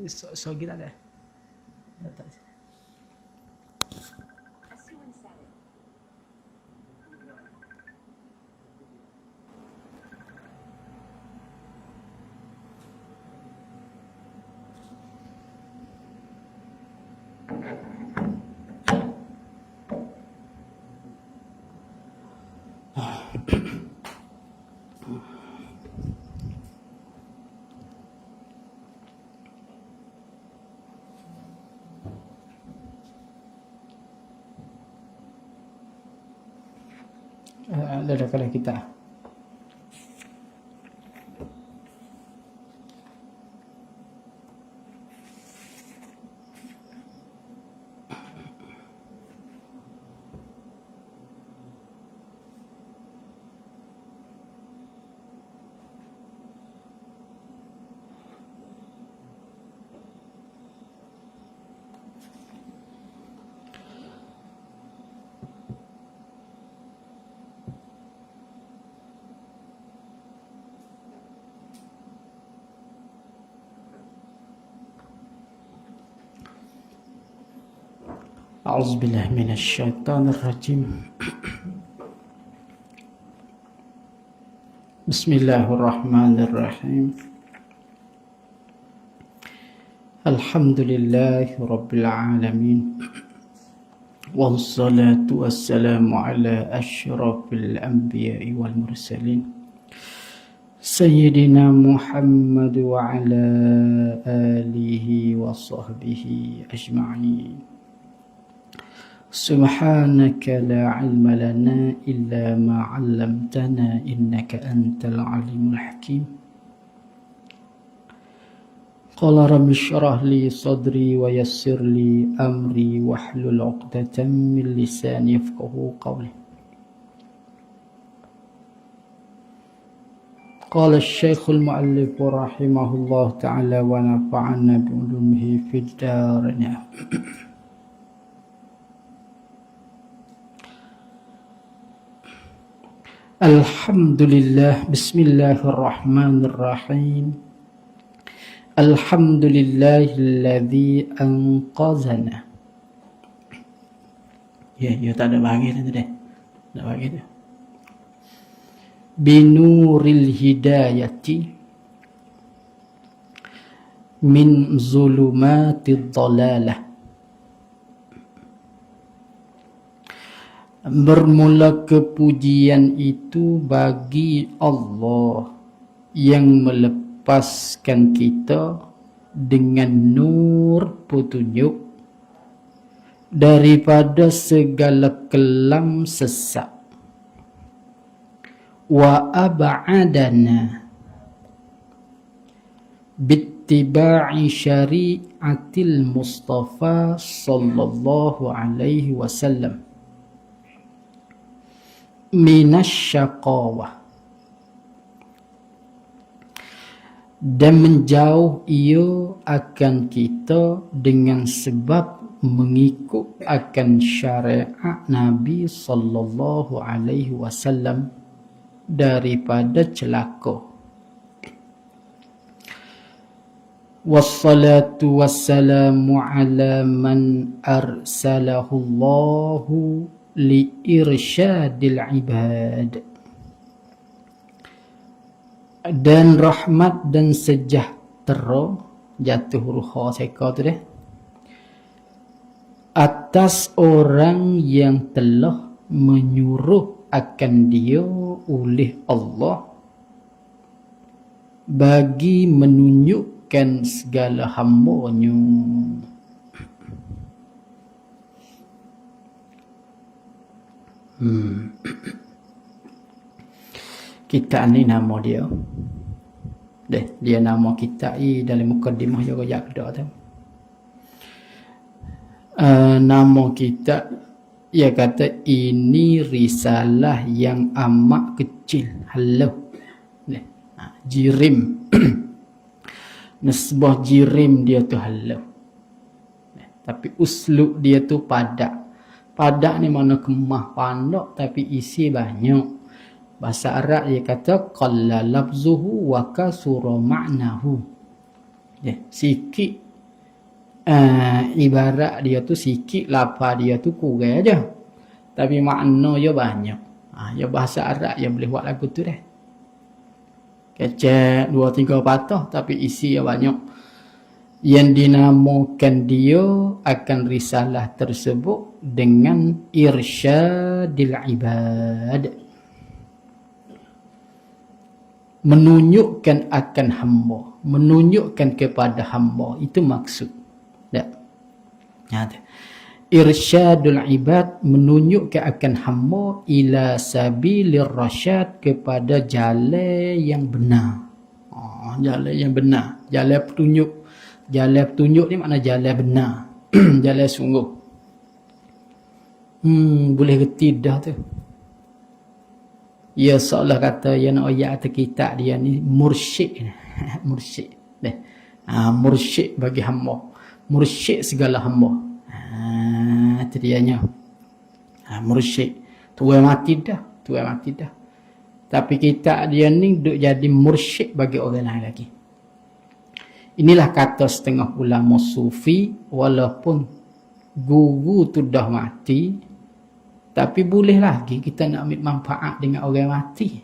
So kita ada. Ada kalau kita. أعوذ بالله من الشيطان الرجيم بسم الله الرحمن الرحيم الحمد لله رب العالمين والصلاة والسلام على أشرف الأنبياء والمرسلين سيدنا محمد وعلى آله وصحبه أجمعين سبحانك لا علم لنا إلا ما علمتنا إنك أنت العليم الحكيم قال رب اشرح لي صدري ويسر لي أمري واحلل عقدة من لساني يفقهوا قولي قال الشيخ المؤلف رحمه الله تعالى ونفعنا بعلومه في الدارين Alhamdulillah, bismillahirrahmanirrahim. Alhamdulillahilladzi anqazana. Ya, tak ada bagi tu deh. Tak bagi tu. Binuril hidayati min zulumatid dhalalah. Bermula kepujian itu bagi Allah yang melepaskan kita dengan nur petunjuk daripada segala kelam sesat. Wa ab'adana bittiba'i syari'atil Mustafa sallallahu alaihi wasallam minasyaqawah, dan menjauh ia akan kita dengan sebab mengikut akan syariat Nabi sallallahu alaihi wasallam daripada celaka. Wassalatu wassalamu ala man arsalahu Allahu li irsyadil ibad, dan rahmat dan sejahtera jatuh huruf seka tu deh atas orang yang telah menyuruh akan dia oleh Allah bagi menunjukkan segala hamba-Nya. Kita ni nama dia. Dia nama kita dalam mukadimah juga jakda tu. Nama kita, ia kata ini risalah yang amat kecil. Halo. Jirim. Nisbah jirim dia tu halo. Tapi uslub dia tu padak. Padak ni mana kemah pandok tapi isi banyak. Bahasa Arab dia kata qalla lafzuhu wa kasura ma'nahu. Sikit ibarat dia tu sikit, lapar dia tu kurang aja. Tapi makna dia banyak. Ya bahasa Arab yang boleh buat lagu tu dah. Kecek 2-3 patah tapi isi dia banyak. Yang dinamakan dia akan risalah tersebut dengan irsyadil ibad. Menunjukkan akan hamba, menunjukkan kepada hamba, itu maksud. Irsyadul ibad, menunjukkan akan hamba ila sabilir rasyad, kepada jalan yang benar. Jalan yang benar, jalan petunjuk. Jalan petunjuk ni makna jalan benar. Jalan sungguh. Boleh reti dah tu. Ya seolah kata yang nak ayat atau kitab dia ni mursyid. Mursyid. Mursyid bagi hamba. Mursyid segala hamba. Itu dianya. Mursyid. Tuan mati dah. Tuan mati dah. Tapi kitab dia ni duk jadi mursyid bagi orang lain lagi. Inilah kata setengah ulama sufi, walaupun guru tu dah mati, tapi boleh lagi kita nak ambil manfaat dengan orang mati.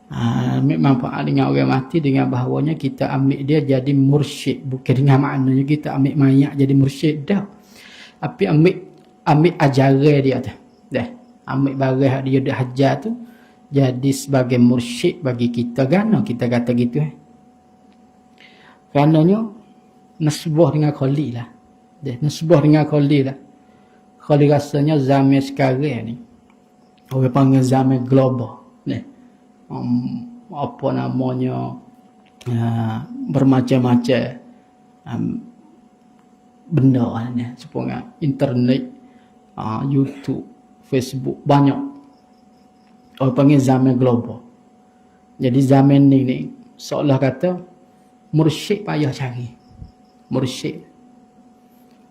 Ambil manfaat dengan orang mati dengan bahawanya kita ambil dia jadi mursyid. Bukan dengan maknanya kita ambil mayat jadi mursyid dah. Tapi ambil ajaran dia tu. Ambil barang dia dah hajar tu jadi sebagai mursyid bagi kita. Kan kita kata gitu. Karenanya nasbah dengan khali lah. Nasbah dengan khali lah. Khali rasanya zaman sekarang ni orang panggil zaman global. Apa namanya, bermacam-macam benda ni. Seperti internet, YouTube, Facebook, banyak. Orang panggil zaman global. Jadi zaman ni seolah kata mursyid payah cari. Mursyid.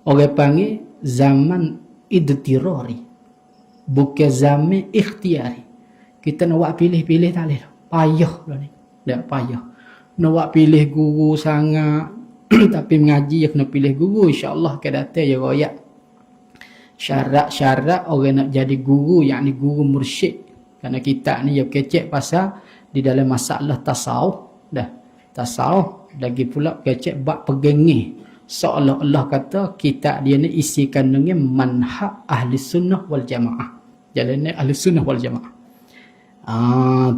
Orang panggil zaman idtirari. Bukan zaman ikhtiari. Kita nak buat pilih-pilih tak boleh. Payah lah ni. Tak payah. Nak buat pilih guru sangat. Tapi mengaji ya kena pilih guru. InsyaAllah akan datang ya royak. Syarat-syarat orang nak jadi guru, yakni guru mursyid. Kerana kita ni ya kecek pasal di dalam masalah tasawuf. Tasawuf. Lagi pula kecek bab pegengih. Seolah-olah kata kitab dia ni isi kandungnya manhaj ahli sunnah wal jamaah. Jalannya ahli sunnah wal jamaah.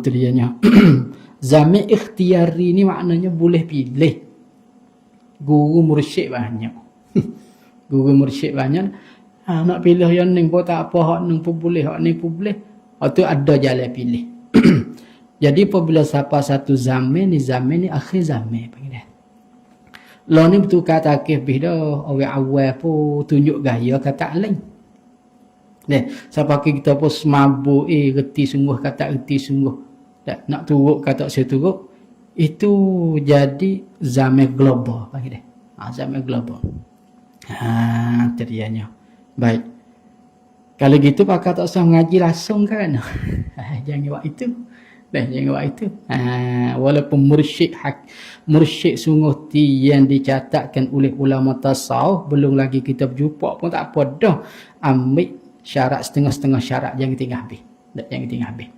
Itu dianya. Zaman ikhtiari ni maknanya boleh pilih. Guru mursyid banyak. Guru mursyid banyak. Nak pilih yang ni pun tak apa. Hak ni pun boleh. Hak ni pun boleh. Itu ada jalan pilih. Jadi apabila siapa satu zaman ni akhir zaman panggil dia. Law ni betul kata kebih dah orang awal pun tunjuk gaya kata lain. Siapa kita pun semabuk reti sungguh kata reti sungguh. Nak turuk kata saya turuk. Itu jadi zaman global panggil dia. Zaman global. Terianya. Baik. Kalau gitu pakar tak usah mengaji langsung kan. Jangan buat itu. Jangan buat itu. Walaupun mursyid sungguh yang dicatatkan oleh ulama tasawuf, belum lagi kita berjumpa pun tak apa dah. Ambil syarat setengah-setengah syarat, jangan tinggal habis. Jangan tinggal habis.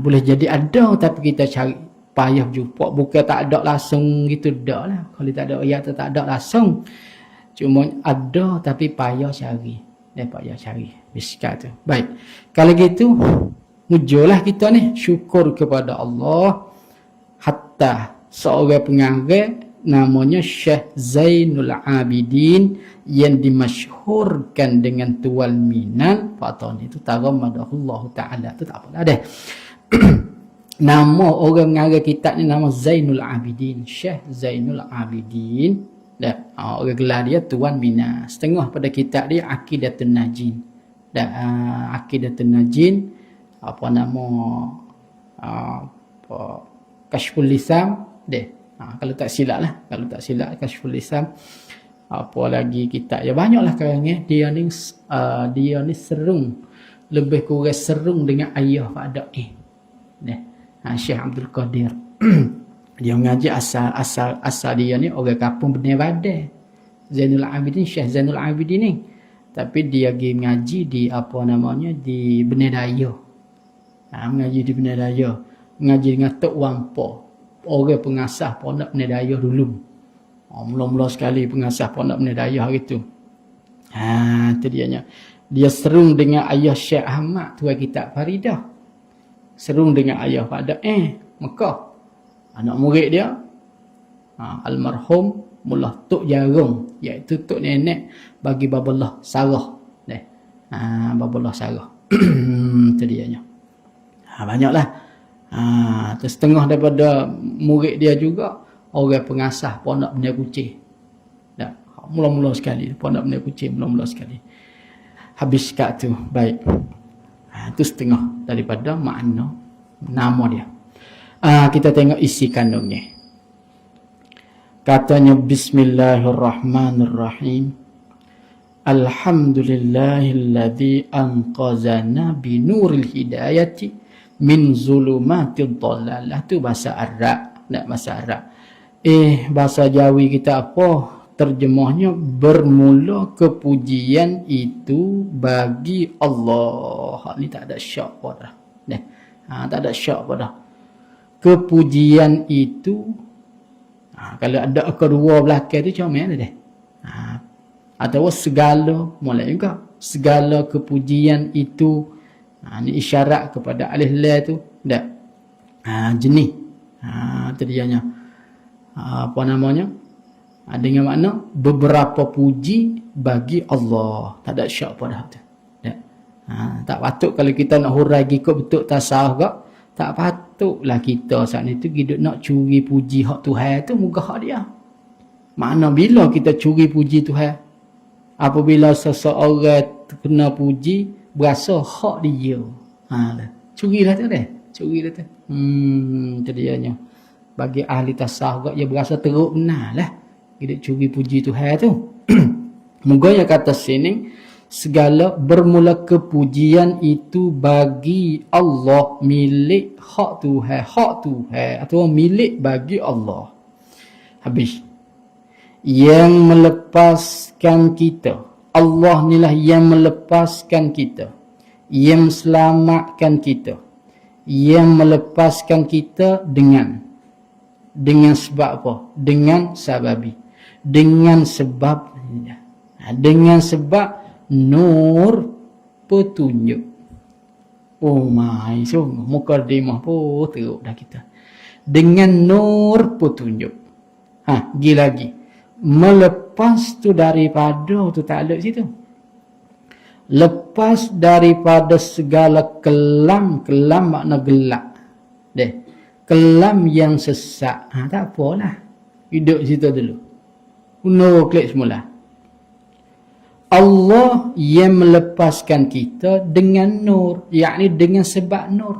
Boleh jadi ada tapi kita cari payah berjumpa. Bukan tak ada langsung gitu dah lah. Kalau tak ada ayat tak ada langsung. Cuma ada tapi payah cari. Payah cari. Biskar tu. Baik. Kalau gitu mujulah kita ni syukur kepada Allah hatta seorang pengarang namanya Syekh Zainul Abidin yang dimasyhurkan dengan Tual Minan Fatani itu taghammadahullah taala tu tak apa dah. Nama orang pengarang kitab ni nama Zainul Abidin, Syekh Zainul Abidin. Orang gelar dia Tuan Minan. Setengah pada kitab dia Aqidatun Najin. Aqidatun Najin apa nama Kashful Lisan kalau tak silap lah, kalau tak silap Kashful Lisan. Apa lagi kitab ya banyaklah sekarang dia ni serung, lebih kurang serung dengan ayah pada Syekh Abdul Qadir. Dia mengaji asal dia ni orang kampung Benih Badai. Zainul Abidin, Syekh Zainul Abidin ni. Tapi dia pergi mengaji di apa namanya, di Benih Daya. Mengaji di Benih Daya. Mengaji dengan Tok Wampo. Orang pengasah Pondok Benih Daya dulu. Mula-mula sekali pengasah Pondok Benih Daya hari tu. Itu dianya. Dia serung dengan ayah Syekh Ahmad, tuan kitab Faridah. Serung dengan ayah pada Mekah. Anak murid dia almarhum Mullah Tok Jarung, iaitu tok nenek bagi Baballah Sarah. Baballah Sarah. Itu dianya. Banyaklah. Terus setengah daripada murid dia juga orang pengasah Pondok Benih Kucing. Mula-mula sekali Pondok Benih Kucing, mula-mula sekali. Habis kat tu. Baik. Itu setengah daripada makna nama dia. Kita tengok isi kandungnya. Katanya Bismillahirrahmanirrahim. Alhamdulillahilladzi anqazana binuril hidayati min zulumatid dhalalah. Itu bahasa Arab, tak bahasa Arab. Bahasa Jawi kita apa? Terjemahnya, bermula kepujian itu bagi Allah. Ni tak ada syak apa dah. Tak ada syak apa dah. Kepujian itu, kalau ada kedua belakang tu macam mana dah? Atau segala, mulai juga segala kepujian itu, ni isyarat kepada alif lam tu, tak? Jenis. Terdianya apa namanya? Dengan makna beberapa puji bagi Allah. Tak ada syak apa dah tu. Tak patut kalau kita nak hurai ikut betul tasawuf kak. Tak patutlah kita saat itu hidup nak curi puji hak Tuhan tu, muka hak dia. Makna bila kita curi puji Tuhan? Apabila seseorang kena puji, berasa hak dia. Curilah tu dah. Curilah tu. Itu dianya. Bagi ahli tasawuf dia berasa teruk benar lah. Hidup curi puji Tuhan tu. Moga yang kata sini, segala bermula kepujian itu bagi Allah, milik hak Tuhan atau milik bagi Allah. Habis. Yang melepaskan kita, Allah inilah yang melepaskan kita, yang selamatkan kita, yang melepaskan kita dengan sebab apa? Dengan sebab nur petunjuk. Sungguh mukadimah pun teruk dah kita. Dengan nur petunjuk. Pergi lagi. Melepas tu daripada tu tak ada situ. Lepas daripada segala kelam makna gelap. Kelam yang sesat. Tak apalah. Hidup situ dulu. Klik semula. Allah yang melepaskan kita dengan nur, yakni dengan sebab nur.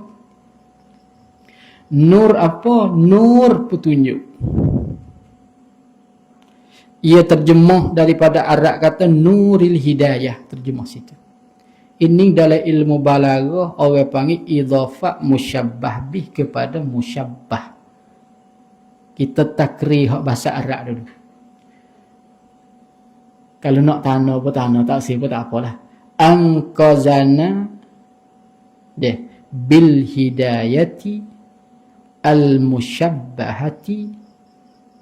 Nur apa? Nur petunjuk. Ia terjemah daripada Arab kata nuril hidayah, terjemah situ. Ini dalam ilmu balaghah orang panggil idhafah musyabbah bih kepada musyabbah. Kita takrir hak bahasa Arab dulu. Kalau nak tanah pun tanah, tak sih pun tak apalah. Anqazana bil hidayati al musyabbahati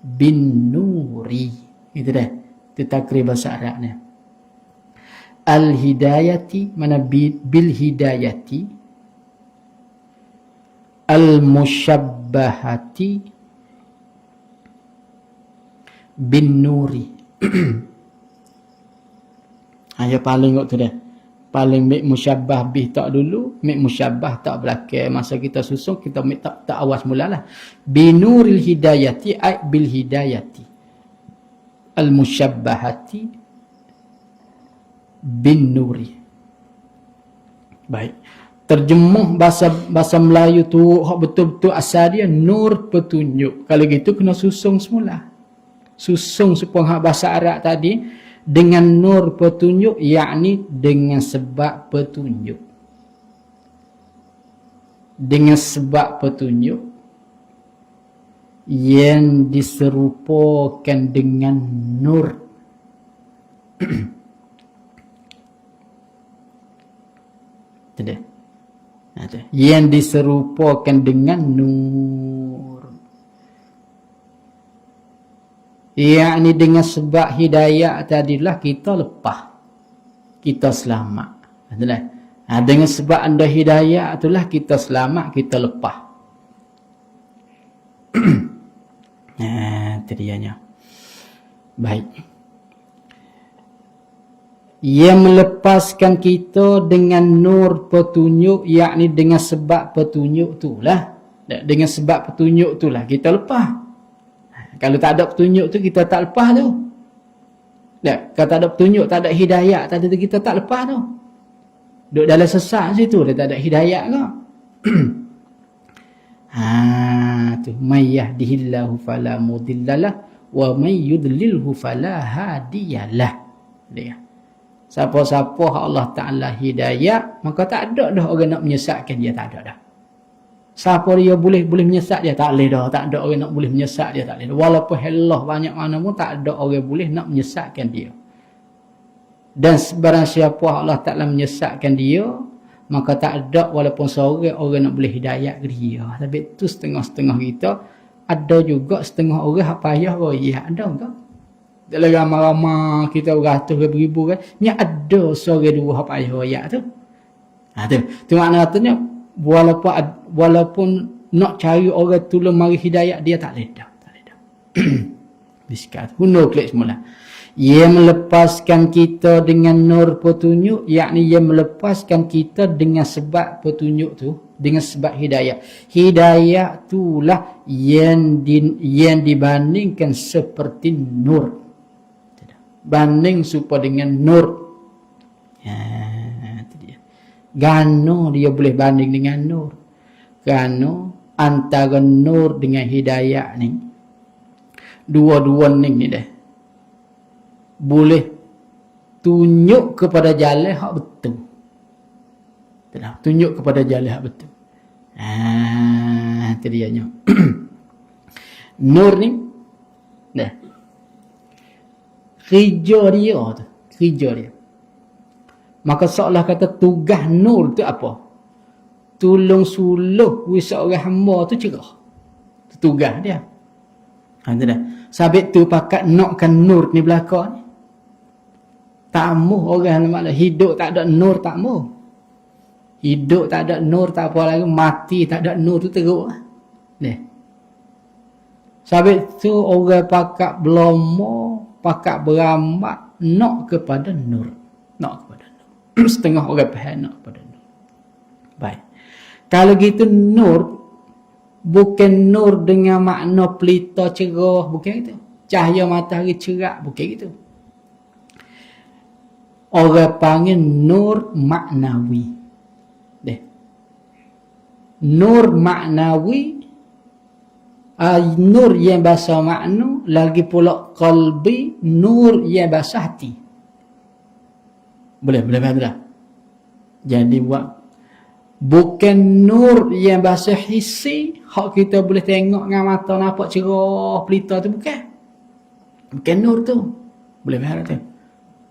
bin nuri. Itu dah. Itu takrir bahasa Arabnya. Al hidayati mana bil hidayati al musyabbahati bin nuri. Yang paling kot tu dah. Paling mik musyabbah bih tak dulu, mik musyabbah tak belakang. Masa kita susun, kita mik tak awas mulalah. Binuril hidayati ay bil hidayati. Al musyabbahati bin nuri. Baik. Terjemah bahasa Melayu tu hak betul-betul asal dia nur petunjuk. Kalau gitu kena susung semula. Susung supaya bahasa Arab tadi dengan nur petunjuk, yakni dengan sebab petunjuk. Dengan sebab petunjuk. yang diserupakan dengan nur. Yang diserupakan dengan nur, yakni dengan sebab hidayah tadilah kita lepas, kita selamat. Dengan sebab anda hidayah itulah kita selamat, kita lepas. Itu dianya. Baik. Yang melepaskan kita dengan nur petunjuk, yakni dengan sebab petunjuk itulah. Dengan sebab petunjuk itulah kita lepas. Kalau tak ada petunjuk tu kita tak lepas tu. Kalau tak ada petunjuk, tak ada hidayah, tak ada, kita tak lepas tu. Duduk dalam sesat situ dia tak ada hidayah ke? Tu may yahdihillahu fala mudhillalah wa may yudlilhu fala hadiyalah. Dia. Siapa-siapa Allah Taala hidayah, maka tak ada dah orang nak menyesatkan dia, tak ada dah. Siapa dia boleh menyesat dia, tak boleh dah. Tak ada orang nak boleh menyesat dia, tak boleh dah. Walaupun Allah banyak mana pun tak ada orang boleh nak menyesatkan dia. Dan barang siapa Allah Taala menyesatkan dia, maka tak ada walaupun seorang orang nak boleh hidayah ke dia. Tapi tu setengah-setengah kita, ada juga setengah orang hak payah royak, ada ke? Dalam ramai-ramai kita beratus ribu kan, ni ada seorang dua hak payah royak tu. Tu makna katanya walaupun nak cari orang tolong mari hidayah dia tak boleh dah. Tak boleh dah. Biskat. Huno klik semula. Ia melepaskan kita dengan nur petunjuk, yakni ia melepaskan kita dengan sebab petunjuk tu, dengan sebab hidayah. Hidayah itulah yang dibandingkan seperti nur. Banding supaya dengan nur. Itu dia. Gano dia boleh banding dengan nur. Gano antara nur dengan hidayah ni, dua-dua ni dah boleh tunjuk kepada jalan hak betul. Tunjuk kepada jalan hak betul. Itu dia nya. Nur ni dah kerja dia tu, kerja dia. Maka seolah kata tugas nur tu apa? Tolong suluh seorang hamba tu cerah. Tu tugas dia. Itu dah. Sabit tu pakat nakkan nur ni belakang ni. Tak mahu orang malah hidup tak ada nur, tak mahu. Hidup tak ada nur tak apa lagi, mati tak ada nur tu teruk. Ni. Sabit tu orang pakat belomo, pakat berambat nak kepada nur. Nak kepada nur. Setengah orang faham nak kepada nur. Baik. Kalau gitu nur bukan nur dengan makna pelita cerah, bukan gitu. Cahaya matahari cerah, bukan gitu. Orang panggil nur maknawi. Deh. Nur maknawi, nur yang bahasa makna, lagi pula qalbi, nur yang bahasa hati. Boleh faham tak? Jadi bukan nur yang bahasa hissi, hak kita boleh tengok dengan mata nampak cerah pelita tu, bukan. Bukan nur tu. Boleh faham tak?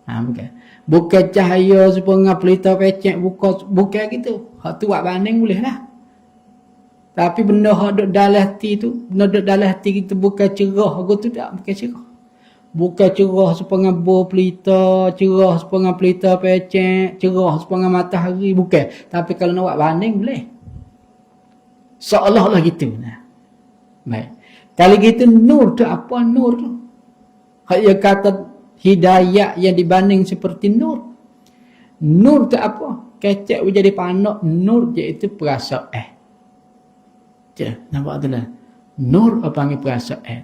Bukan. Bukan cahaya supaya pelita pecek bukan gitu. Hak tu buat banding boleh lah. Tapi benda hak duduk dalam hati tu, benda duduk dalam hati kita bukan cerah, tu tak, bukan cerah. Bukan cerah supaya bo pelita, cerah supaya pelita pecek, cerah supaya matahari, bukan. Tapi kalau nak buat banding boleh. Seolah-olah gitu. Nah. Baik. Kalau gitu nur tu apa nur tu? Hak yang kata hidayah yang dibanding seperti nur. Nur tu apa? Kecek jadi panak, nur iaitu perasaan. Nampak tu lah. Nur apa panggil perasaan.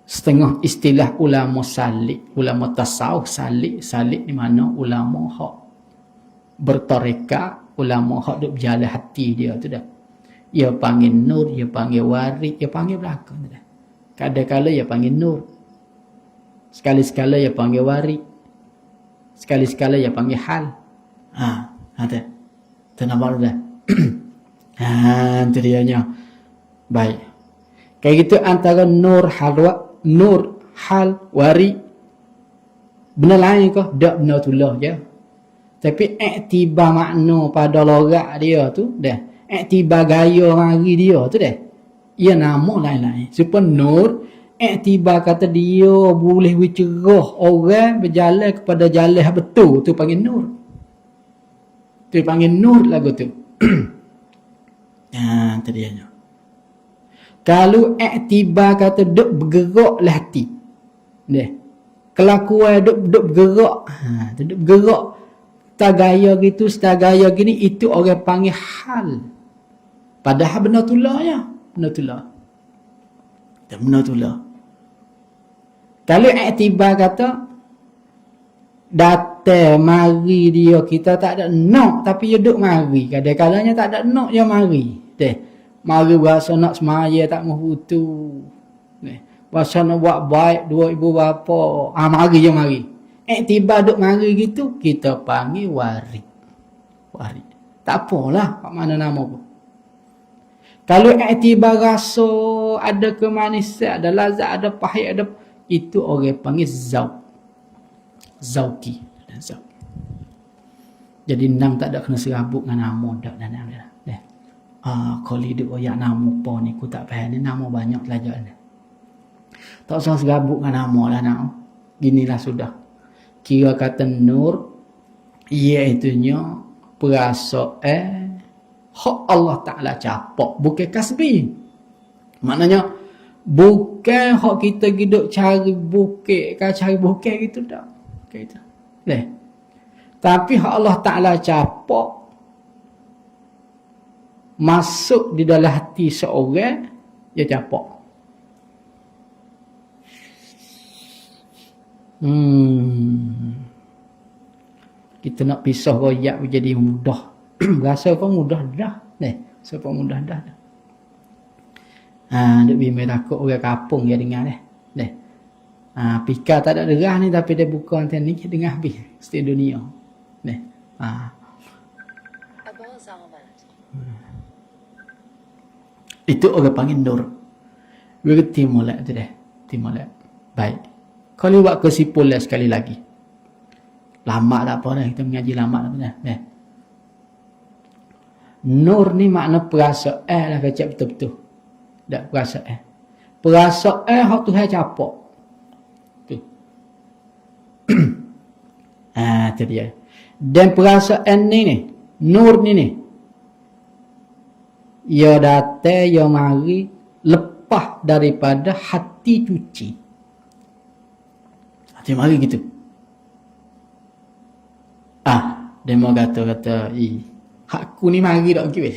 Setengah istilah ulama salik, ulama tasawuf salik di mana ulama hak bertarekat, ulama hak duk berjalan hati dia tu dah. Ia panggil nur, ia panggil warid, ia panggil belakang tu dah. Kadang-kadang ia panggil nur. Sekali-sekala ia panggil warid. Sekali-sekala ia panggil hal. Ada. Tu nampak dah. Itu dianya. Baik. Kayak gitu antara nur hal wari benar lain ke? Tak benar tulah je. Tapi iktibar makna pada lorak dia tu dah. Iktibar gaya mari dia tu dah. Ia nama lain-lain. Supaya nur iktibar kata dia boleh bercerah orang berjalan kepada jalan yang betul tu panggil nur. Tu panggil nur lagu tu. Tu dia. Kalau iktibar kata duk bergeraklah hati. Deh. Kelakuan duk bergerak. Tu duk bergerak. Setagaya gitu, setagaya gini, itu orang panggil hal. Padahal benar tulah ya. Benar tulah. Benar tulah. Kalau iktibar kata datang mari dia, kita tak ada nak tapi dia duk mari. Kadang-kadangnya tak ada nak dia mari. Mari berasa nak semaya tak mahu tu. Berasa nak buat baik dua ibu bapa. Mari je mari. Iktibar duk mari gitu, kita panggil warid. Warid. Tak apalah kat mana nama pun. Kalau iktibar rasa ada kemanisan, ada lazat, ada pahit, ada, itu orang panggil zauq. Zauqi. Zauq. Jadi nam tak ada kena serabut dengan nama dak dan nama. Kalau hidup oyak nama apa ni aku tak faham ni, nama banyak pelajar ni. Tak usah serabut dengan nama lah nak. Ginilah sudah. Kira kata nur iaitunya perasaan hak Allah Ta'ala capak, bukan kasbi. Maknanya bukan hak kita hidup cari bukit ke cari bukit gitu tak. Gitu. Tapi hak Allah Ta'ala capak masuk di dalam hati seorang, dia capak. Kita nak pisah royak jadi mudah. Rasa pun mudah dah. Rasa pun mudah dah. Duk bimbing takut orang kapung dia dengar deh. Pika tak ada derah ni tapi dia buka anten ni dia dengar habis setiap dunia. Itu orang panggil nur. Berarti molek tu deh. Timolek. Baik. Kalau buat kesimpulan sekali lagi. Lama tak apa dah. Kita mengaji lama tak apa dah. Nur ni makna perasaan lah kecap betul-betul. Tak perasaan. Perasaan hak Tuhan capak. Tu. Tu dia. Dan perasaan ni. Nur ni. Ia datang, ia mari. Lepas daripada hati cuci. Dia mari gitu. Dia mau kata, hakku ni mari tak kira.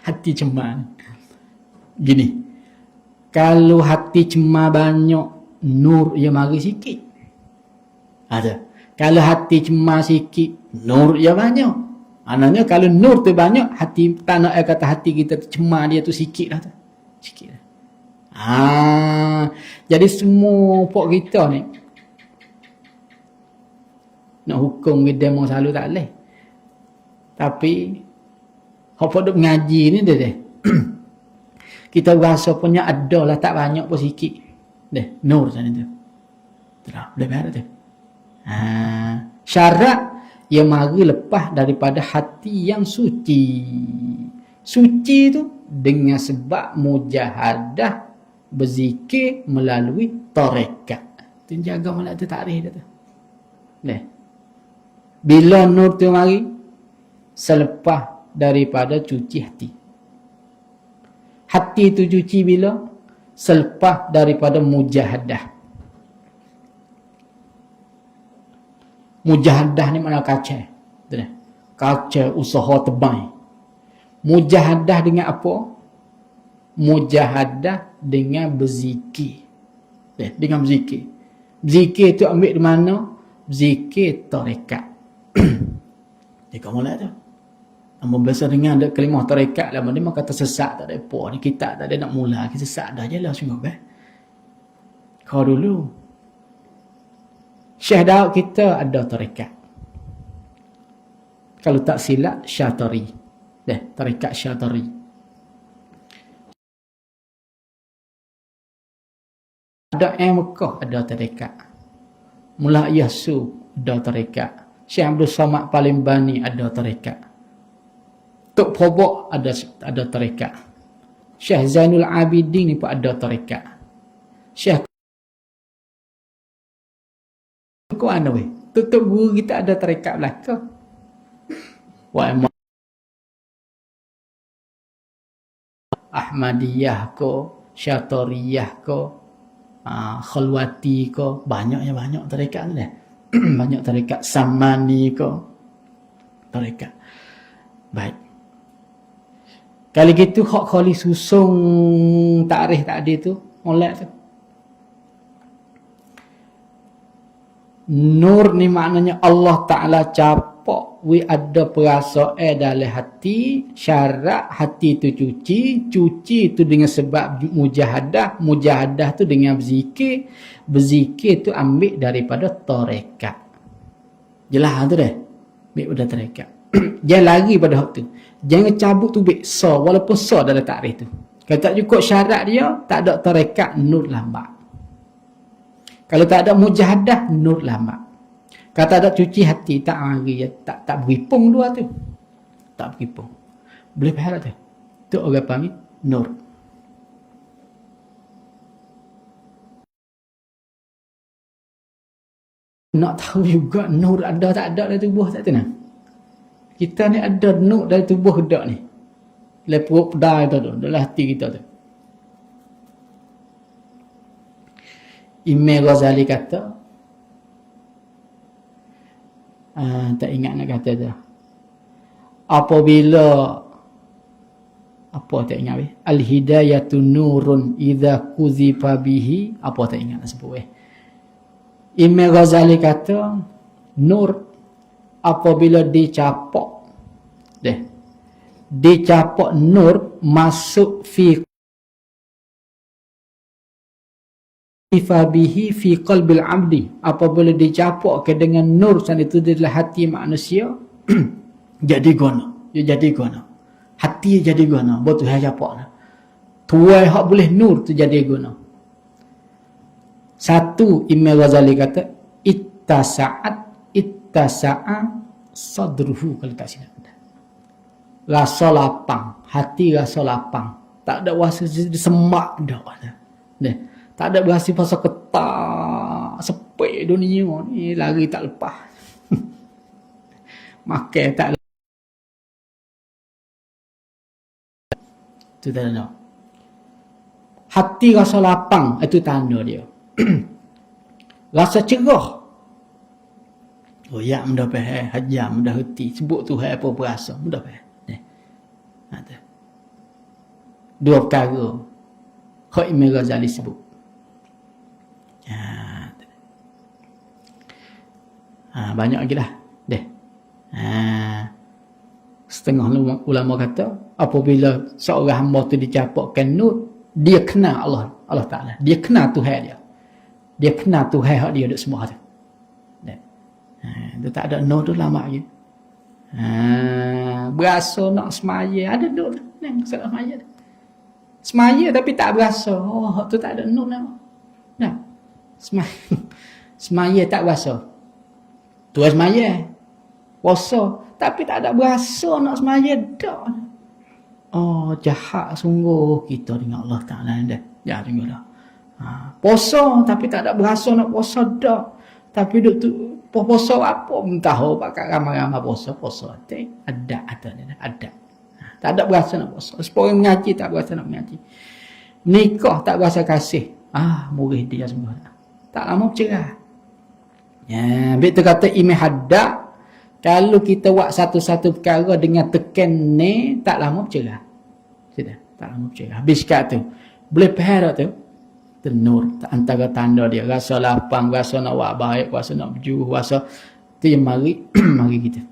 Hati cemar. Gini. Kalau hati cemar banyak, nur ia mari sikit. Ada. Kalau hati cemar sikit, nur ia banyak. Maknanya kalau nur tu banyak, hati tak nak kata hati kita cemar dia tu sikit lah tu. Sikit lah. Jadi semua pok kita ni nak hukum demo selalu tak boleh. Tapi apa duk mengaji ni dia. Kita rasa punya ada lah tak banyak pun sikit. Nur sana tu. Terus boleh berat tu. Syarat yang mari lepas daripada hati yang suci. Suci tu dengan sebab mujahadah berzikir melalui tarekat. Tu jaga malak tu takrif dia tu. Bila nur tu mari selepas daripada cuci hati. Hati tu cuci bila? Selepas daripada mujahadah. Mujahadah ni makna kaca. Kaca usaha tebal. Mujahadah dengan apa? Mujahadah dengan berzikir. Dengan berzikir. Berzikir tu ambil di mana? Berzikir tarekat. Dia kamu lihat tu. Namun biasa dengan ada kalimah tarekat lah. Dia memang kata sesat tak ada apa. Ni kita tak ada nak mula. Kita sesat dah je lah sungguh. Kau dulu. Syekh Daud kita ada tarekat. Kalau tak silap Syatari. Tarekat Syatari. Ada Mekah ada tarekat. Mullah Yasu ada tarekat. Syekh Abdul Somad Palembani ada tarekat. Tok Pobok ada tarekat. Syekh Zainul Abidin ni pun ada tarekat. Syekh kau ana weh. Tok guru kita ada tarekat belaka. Wa Ahmadiyah ko, Syatariyah ko, Khalwati ko, banyak tarekat tu dah. Banyak tarekat Samani ko, tarekat. Baik. Kali gitu hak khali susung takrif tak ada tu, molek tu. Nur ni maknanya Allah Ta'ala capak we ada perasaan dalam hati, syarat hati tu cuci tu dengan sebab mujahadah tu dengan berzikir tu ambil daripada tarekat. Jelas tu dah, ambil pada tarekat. Jangan lari pada hak tu. Jangan cabut tu beksa walaupun sa dalam takrif tu. Kalau tak cukup syarat dia, tak ada tarekat, nur lambat. Kalau tak ada mujahadah, nur lambat. Kalau tak ada cuci hati, tak lari, tak beripung dua tu. Tak beripung. Boleh faham tu? Tu orang panggil nur. Nak tahu juga nur ada tak ada dalam tubuh tak tenang. Kita ni ada nur dalam tubuh tak ni. Dalam perut pedai tu, dalam hati kita tu. Imam Ghazali kata, tak ingat nak kata tu. Apabila apa tak ingat weh? Al-hidayatu nurun idza kuzifa bihi, apa tak ingat nak sebut weh. Imam Ghazali kata, nur apabila dicapak nur masuk fi bihi fi qalbil abdi, apabila dicapak ke dengan nur sana itu adalah hati manusia jadi guna, hati jadi guna, betul hai capak tuai hak boleh nur tu jadi guna. Satu, Imam Ghazali kata ittasa'a sadruhu, kalau kat sini rasa lapang, hati rasa lapang, tak ada rasa semak dah. Tak ada berasa pasal ketak, sepik dunia ni, lari tak lepas. Makan tak lepas. Itu tanda. Hati rasa lapang, itu tanda dia. Rasa cerah. Oh ya, mudah faham. Hajar, mudah hati. Sebut tu apa berasa. Mudah faham. Dua perkara. Hak Imam Ghazali sebut. Banyak lagi lah. Setengah ulama kata, apabila seorang hamba tu dicapakkan nur, dia kenal Allah Ta'ala. Dia kenal Tuhan dia. Dia kenal Tuhan hak dia duduk semua tu. Dia tak ada nur tu lama lagi. Berasa nak semaya, ada nur tu. Nak semaya tu. Semaya tapi tak berasa. Oh, hak tu tak ada nur nama. Nah. Semaya tak berasa. Tuan semaya. Puasa. Tapi tak ada berasa nak semaya dah. Oh, jahat sungguh kita dengan Allah Ta'ala dah. Jahat sungguh dah. Puasa tapi tak ada berasa nak puasa dah. Tapi duk tu puasa apa pun tahu pakai ramai-ramai puasa. Ada. Tak ada berasa nak puasa. Sepuluh orang mengaji tak berasa nak mengaji. Nikah tak berasa kasih. Murid dia semua. Tak lama bercerah. Begitu kata Imam Haddad, kalau kita buat satu-satu perkara dengan tekan ni, tak lama bercerah. Sudah, tak lama bercerah. Habis kat tu. Boleh faham tak tu? Tenur, antara tanda dia. Rasa lapang, rasa nak buat baik, rasa nak berjuh, rasa tu yang mari kita.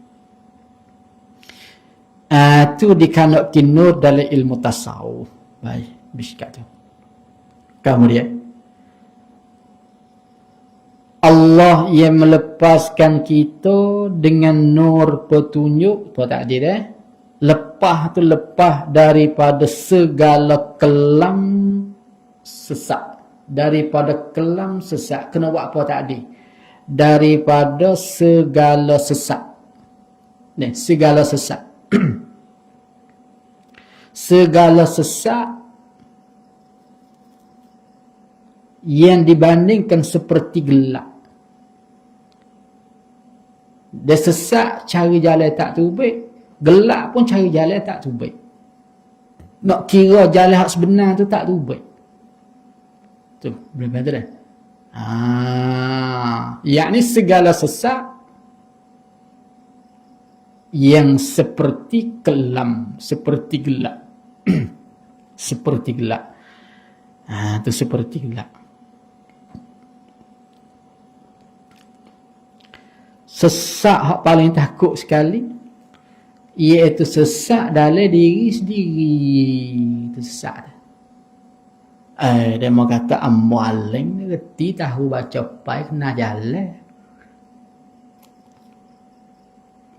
Tu dikanakin nur dalam ilmu tasawuf. Baik, habis kat tu. Kemudian Allah yang melepaskan kita dengan nur petunjuk, apa tak ada dah? Lepas tu lepas daripada segala kelam sesat. Daripada kelam sesat. Kena buat apa tadi? Daripada segala sesat. Ni, segala sesat. Segala sesat yang dibandingkan seperti gelap. Dia sesat cari jalan tak terbaik. Gelap pun cari jalan tak terbaik. Nak kira jalan hak sebenar tu tak terbaik. Tu, boleh baca dah. Yakni segala sesat yang seperti kelam, seperti gelap. Seperti gelap. Tu seperti gelap. Sesat hak paling takut sekali iaitu sesat dalam diri sendiri. Itu sesat. Dia mau kata amualing reti tahu baca pai kena jalan.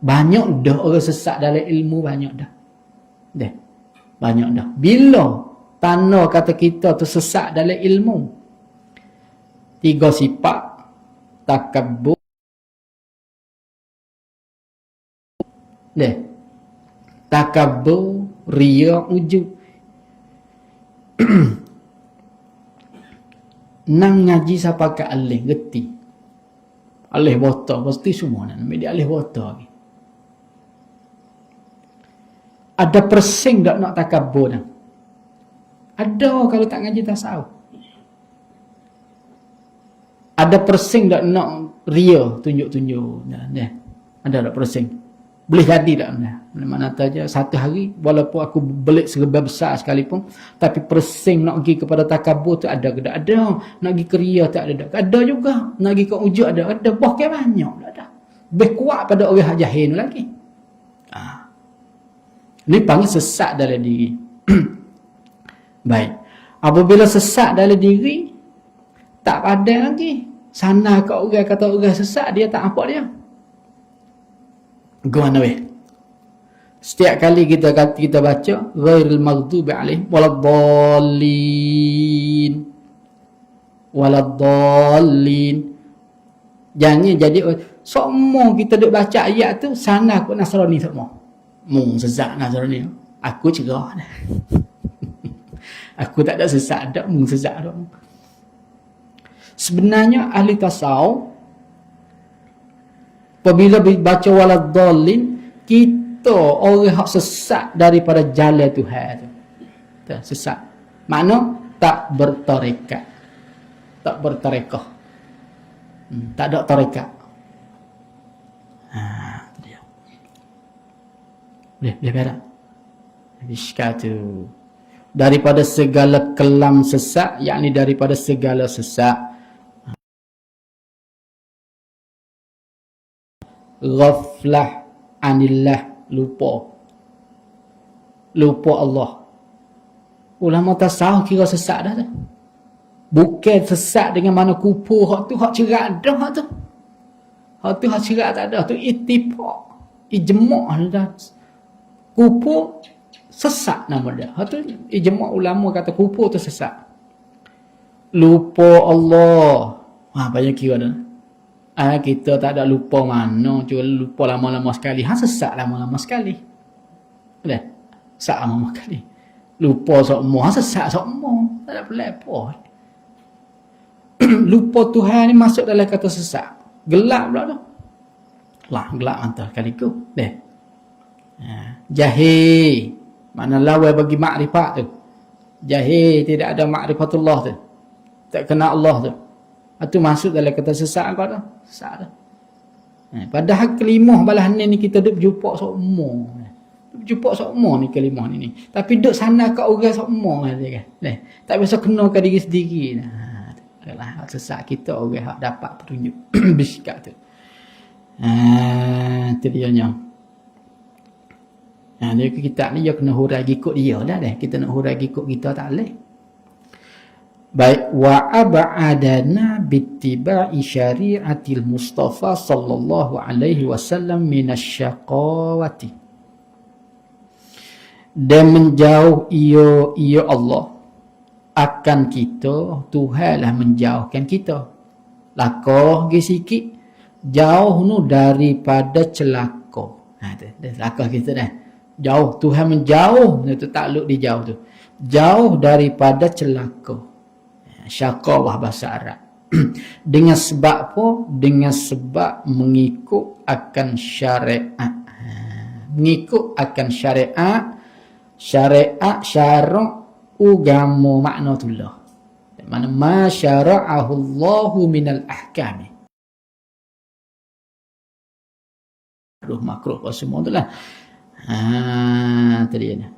Banyak dah orang sesat dalam ilmu, banyak dah. Banyak dah. Bila tanda kata kita tu sesat dalam ilmu? 3 sifat. Takabbur. Takabbur, riya, ujub. Nang ngaji siapa ke alih, geti. Alih botol, pasti semua nak ambil dia alih botol lagi. Ada persing tak nak takabbur dah? Ada kalau tak ngaji tasawuf. Ada persing tak nak riya, tunjuk-tunjuk. Ada tak persing? Boleh jadi tak? Mana saja satu hari walaupun aku belik serba besar sekalipun, tapi persing nak pergi kepada takabur tu ada ke tak? Ada. Nak pergi ke ria tak ada. Ada juga. Nak pergi ke ujud ada. Ada. Bahkan banyak tak ada. Lebih kuat pada orang yang jahil lagi. Ini panggil sesat dalam diri. Baik. Apabila sesat dalam diri, tak ada lagi. Sana kat orang kata orang sesat, dia tak nampak dia. Gimana weh? Setiap kali kita baca ghairil maghdubi alaihim waladdallin. Jangan jadi semua kita duk baca ayat tu sana kot Nasrani semua. Mung sesat Nasrani. Aku cerah dah. Aku tak ada sesat dak, mung sesat dak. Sebenarnya ahli tasawuf apabila baca waladdallin, kita orang yang sesat daripada jalan Tuhan tu. Sesat. Makna tak bertarekat. Tak bertarekah. Tak ada tarekat. Tu dia. Boleh berak. Habis tu. Daripada segala kelam sesat, yakni daripada segala sesat. Ghaflah anillah, lupa Allah. Ulama tasawuf kira sesat dah tu. Bukan sesat dengan mana kupur hak tu hak cerak dah hak tu. Hak tu hak cerak tak ada tu ittifaq, ijma' dah. Kupur sesat nama dia. Hak tu ijma' ulama kata kupur tu sesat. Lupa Allah. Banyak kira dah. Kita tak ada lupa mana, cuma lupa lama-lama sekali. Sesat lama-lama sekali. Sesat lama-lama sekali. Lupa semua, sesat semua. Tak ada pelik apa. Lupa Tuhan ni masuk dalam kata sesat. Gelap pula tu. Gelap antara kaliku. Jahil. Mana lawan bagi makrifat tu. Jahil, tidak ada makrifatullah tu. Tak kenal Allah tu. Itu masuk dalam kata sesat kau tu. Sesat tu. Padahal kelimah balah ni kita duk berjumpa semua. Berjumpa semua ni kelimah ni. Tapi duk sana kat orang semua kan. Tak biasa kena ke diri sendiri. Adalah sesat kita orang hak dapat petunjuk bersikap tu. Itu dia nya. Dia kitab ni dia kena hurai ikut dia dah deh. Kita nak hurai ikut kita tak boleh. Baik, wa ab'adana bittiba'i syari'atil Mustafa sallallahu alaihi wasallam minasyaqawati. dan menjauh ia Allah akan kita, Tuhan lah menjauhkan kita. Lakoh ge sikit, jauh nu daripada celaka. Dah lakah kita dah. Jauh, Tuhan menjauh, itu takluk di jauh tu. Jauh daripada celaka. Syaqawah bahasa Arab. Dengan sebab apa? Dengan sebab mengikut akan syariat. Mengikut akan syariat, syarak agama makna tullah. Mana ma syara'ahu Allahu minal ahkami. Makruh apa semua tu lah. Tadi dia.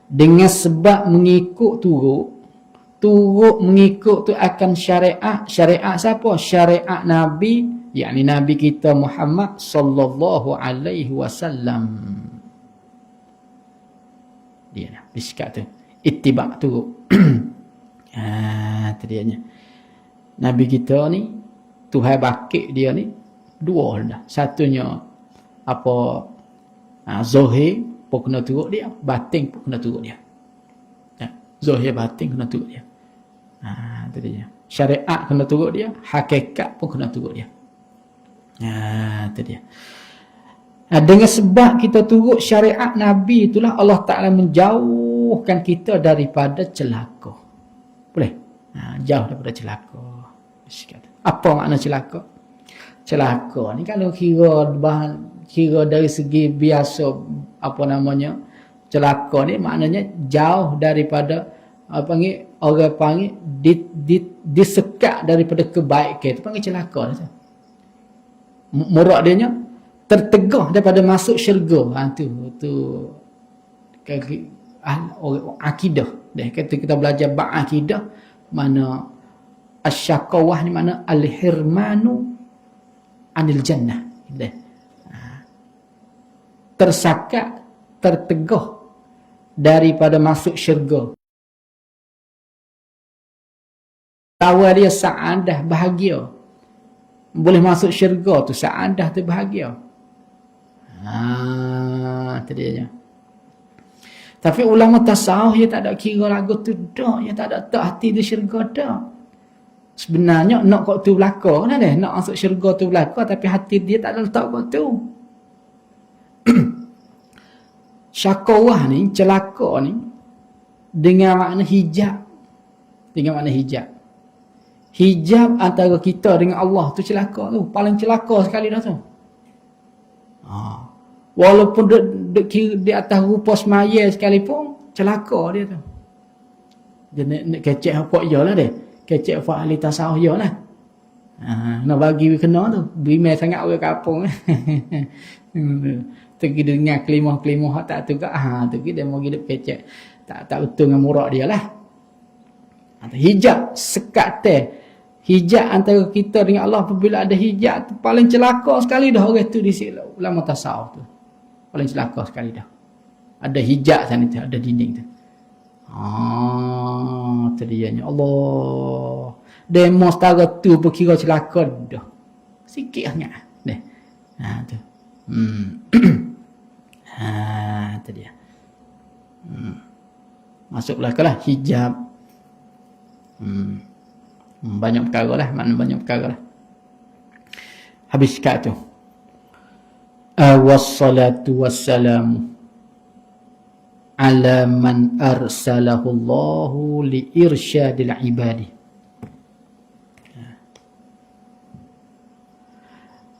Dengan sebab mengikut turut mengikut tu akan syariat. Syariat siapa? Syariat Nabi, yakni Nabi kita Muhammad sallallahu alaihi wasallam. Dia lah, bisikat tu. Ittiba' turut. Tadi dia. Nabi kita ni, Tuhan bakit dia ni, dua dah. Satunya, Zohir pun kena turut dia, batin pun kena turut dia. Zohir batin kena turut dia. Tadi dia. Syariat kena turut dia, hakikat pun kena turut dia. Tadi dia. Dengan sebab kita turut syariat Nabi itulah Allah Ta'ala menjauhkan kita daripada celaka. Boleh? Jauh daripada celaka. Apa makna celaka? Celaka ni kalau kira dari segi biasa, celaka ni maknanya jauh daripada orang panggil disekat daripada kebaikan, itu panggil celaka. Murak dia tertegah daripada masuk syurga. Tu akidah. Kata kita belajar bab akidah, mana asyaqawah ni mana al-hirmanu anil jannah. Tersakat, tertegah daripada masuk syurga. Tawa dia saadah, bahagia. Boleh masuk syurga tu saadah tu bahagia. Tadi dia. Tapi ulama tasawuf dia tak ada kira lagu tu dah, dia tak ada tak hati di syurga dah. Sebenarnya nak kau tu belaka kan dah, nak masuk syurga tu belaka, tapi hati dia tak ada letak kau tu. Syakawah ni, celaka ni dengan makna hijab. Dengan makna hijab. Hijab antara kita dengan Allah tu celaka tu, paling celaka sekali dah tu. Walaupun di atas rupa semaya sekalipun, celaka dia tu. Dia nak kecek apa je lah dia. Kecek apa ahli tasawuf je lah. Nak bagi kena tu. Bimai sangat orang kapung. Pergi dengar kelimah-kelimah tak tu ke. Tu dia mau hidup kecek. Tak betul dengan murak dia lah. Hijab sekat teh. Hijab antara kita dengan Allah, apabila ada hijab tu paling celaka sekali dah orang tu di sini ulama tasawuf tu. Paling celaka sekali dah. Ada hijab sana tu, ada dinding tu. Tadinya Allah. Demo setara tu berkira celaka dah. Sikit sangat. Deh. Tu. Tu dia. Masuk belakang lah hijab. Banyak perkara lah, makna banyak perkara lah. Habis kat tu. Wassalatu wassalamu ala man arsalahu Allahu li irsyadil ibadi.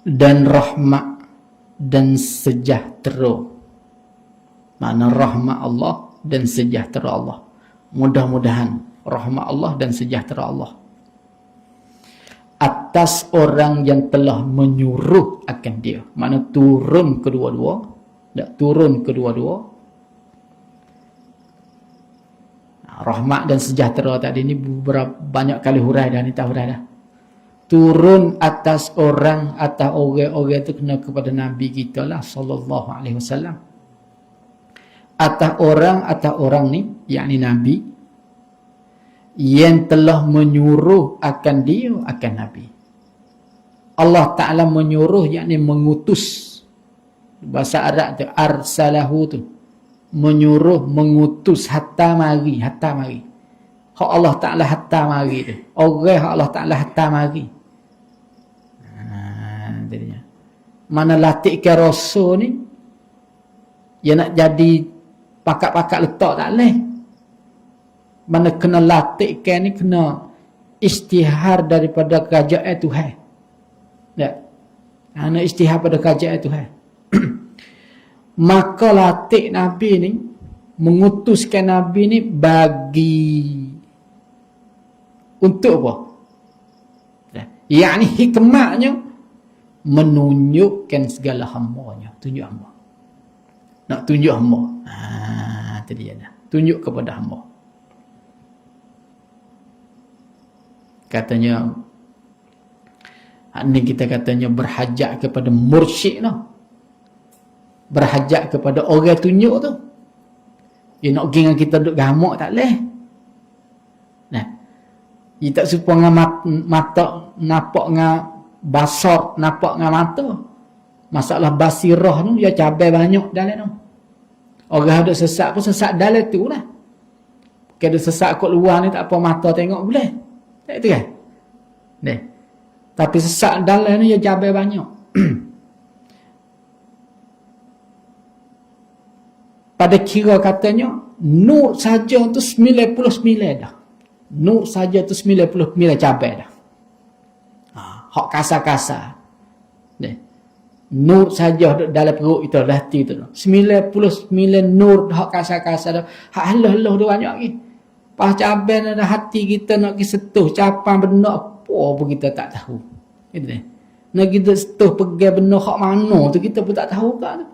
Dan rahmat dan sejahtera. Makna rahmat Allah dan sejahtera Allah. Mudah-mudahan rahmat Allah dan sejahtera Allah atas orang yang telah menyuruh akan dia. Makna turun kedua-dua. Tak turun kedua-dua. Rahmat dan sejahtera tadi ni banyak kali hurai dah, ni tak hurai dah. Turun atas orang, atas orang-orang itu kena kepada Nabi kita lah sallallahu alaihi wasallam. Atas orang ni, yakni Nabi, yang telah menyuruh akan dia, akan Nabi. Allah Ta'ala menyuruh, yakni mengutus. Bahasa Arab tu, arsalahu tu. menyuruh, mengutus hatta mari. Hak Allah Ta'ala hatta mari tu. Orang hak Allah Ta'ala hatta mari. Jadinya. Mana latihkan rasul ni, dia nak jadi pakat-pakat letak tak boleh. Mana kena latihkan ni, kena istihar daripada kerajaan Tuhan. Ya. Kena istihar pada kerajaan Tuhan. Maka latih Nabi ni, mengutuskan Nabi ni bagi untuk apa? Yang ni hikmahnya menunjukkan segala hambanya. Tunjuk hamba. Nak tunjuk hamba. Itu dia dah. Tunjuk kepada hamba. Katanya, ini kita katanya berhajat kepada mursyid lah. Berhajat kepada orang tunjuk tu. Dia nak pergi dengan kita duduk gamak tak boleh. Nah. Dia tak serupa dengan mata, nampak dengan basar, nampak dengan mata. Masalah basirah tu, dia cabai banyak dalam tu. Orang ada sesak pun sesak dalam tu lah. Kalau sesak kat luar ni tak apa mata tengok boleh. Tak itu kan? Nah. Tapi sesak dalam ni dia cabai banyak. Pada kira katanya, nur saja tu 99 dah. Nur saja tu 99 cabai dah. Hak kasar-kasar. Nur saja dalam perut itu, hati itu. 99 nur hak kasar-kasar dah. Hak halah-halah tu banyak lagi. Pas cabai ada hati kita nak pergi setuh, capan benda apa pun kita tak tahu. Gitu ni. Nak kita setuh pergi benda hak mana tu kita pun tak tahu kan tu.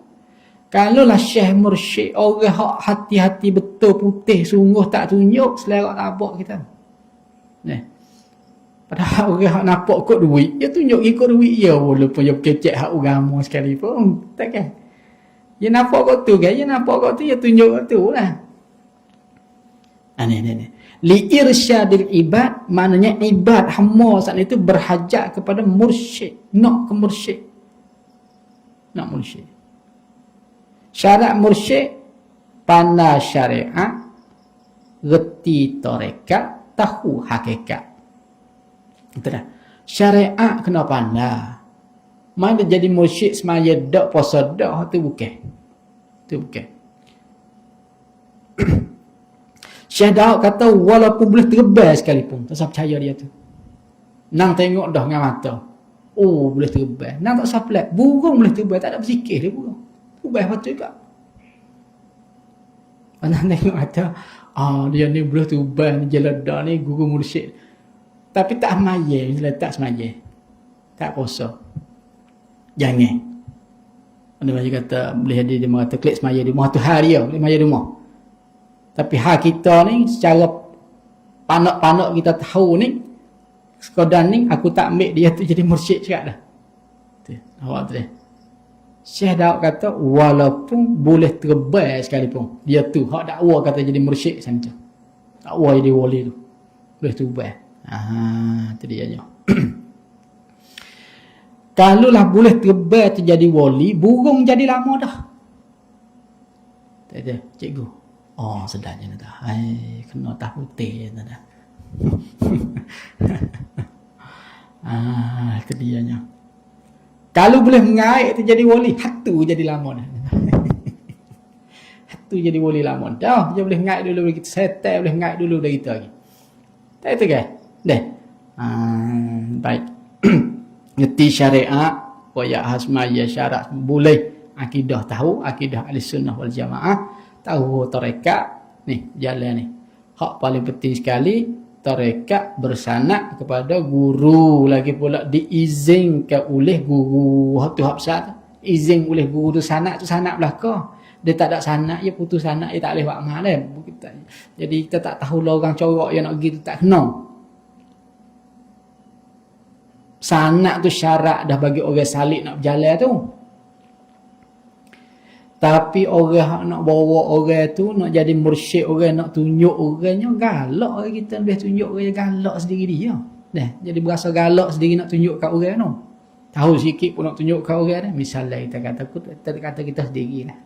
Kalau lah syekh mursyid, orang hak hati-hati betul putih sungguh tak tunjuk, selera tak apa kita. Nah. Padahal orang hak nampak kot duit, dia tunjuk ikut duit dia walaupun dia kecek hak agama sekalipun. Takkan. Dia nampak kot tu kan, dia nampak kot tu, dia tunjuk kot tu lah. Ni. Li irsyadil ibad, maknanya ibad hamba saat itu berhajat kepada mursyid, nak ke mursyid. Nak mursyid. Syarat mursyid, pandai syariat, reti tarekat, tahu hakikat. Itu dah. Syariat kena pandai. Mana jadi mursyid semaya dak puasa dak, tu bukan. Tu bukan. Syekh Daud kata walaupun boleh terbang sekalipun, tak usah percaya dia tu. Nang tengok dah dengan mata. Oh, boleh terbang. Nang tak usah pelat. Burung boleh terbang, tak ada berzikir dia burung. Ubah betul juga. Mana tengok kata, dia ni boleh terbang, ni jelada ni guru mursyid. Tapi tak semaya, letak semaya. Tak puasa. Jangan. Ada macam kata, boleh ada dia mengata klik semaya di rumah tu hari dia, boleh semaya di rumah. Tapi hak kita ni, secara panak-panak kita tahu ni, sekadar ni, aku tak ambil dia tu jadi mursyid cakap dah. Tu, awak tu dia. Syekh Daud kata walaupun boleh terbang sekalipun dia tu hak dakwa kata jadi mursyid macam tu. Dakwa jadi wali tu. Boleh terbang. Tu dia nya. Kalaulah boleh terbang tu jadi wali, burung jadi lama dah. Tak ada, cikgu. Oh, sedapnya dah. Hai, kena tah putih dah. Tu dia nya. Kalau boleh mengaik tu jadi wali, hatu jadi lama dah. Hatu jadi wali lama dah. Dia boleh mengaik dulu dari kita. Setan boleh mengaik dulu dari kita lagi. Tak itu kan? Dah. Baik. Ngerti syariat, waya hasmaya syarat boleh. Akidah tahu, akidah Ahlussunnah wal Jamaah, tahu tarekat ni jalan ni. Hak paling penting sekali tarekat bersanad kepada guru, lagi pula diizinkan oleh guru. Hak tu hak besar tu. Izin oleh guru tu sanad belaka. Dia tak ada sanad, dia putus sanad, dia tak boleh buat amal dah. Jadi kita tak tahu lah orang corak yang nak pergi tu tak kena. Sanad tu syarat dah bagi orang salik nak berjalan tu. Tapi orang nak bawa orang tu, nak jadi mursyid orang, nak tunjuk orangnya, galak orang kita boleh tunjuk orang galak sendiri dia. Jadi berasa galak sendiri nak tunjuk kat orang tu. Tahu sikit pun nak tunjuk kat orang dah. Misalnya kita kata kita sendiri lah.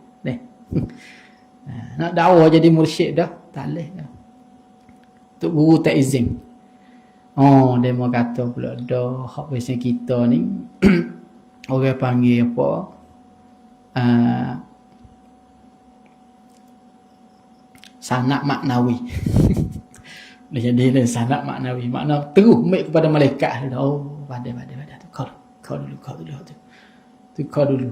Nak dakwah jadi mursyid dah, tak boleh dah. Tok guru tak izin. Oh, dia mau kata pula dah hak biasa kita ni orang panggil apa? Sanak maknawi. Boleh jadi lah sanak maknawi. Makna terus ambil kepada malaikat. Oh, pada. Kau dulu.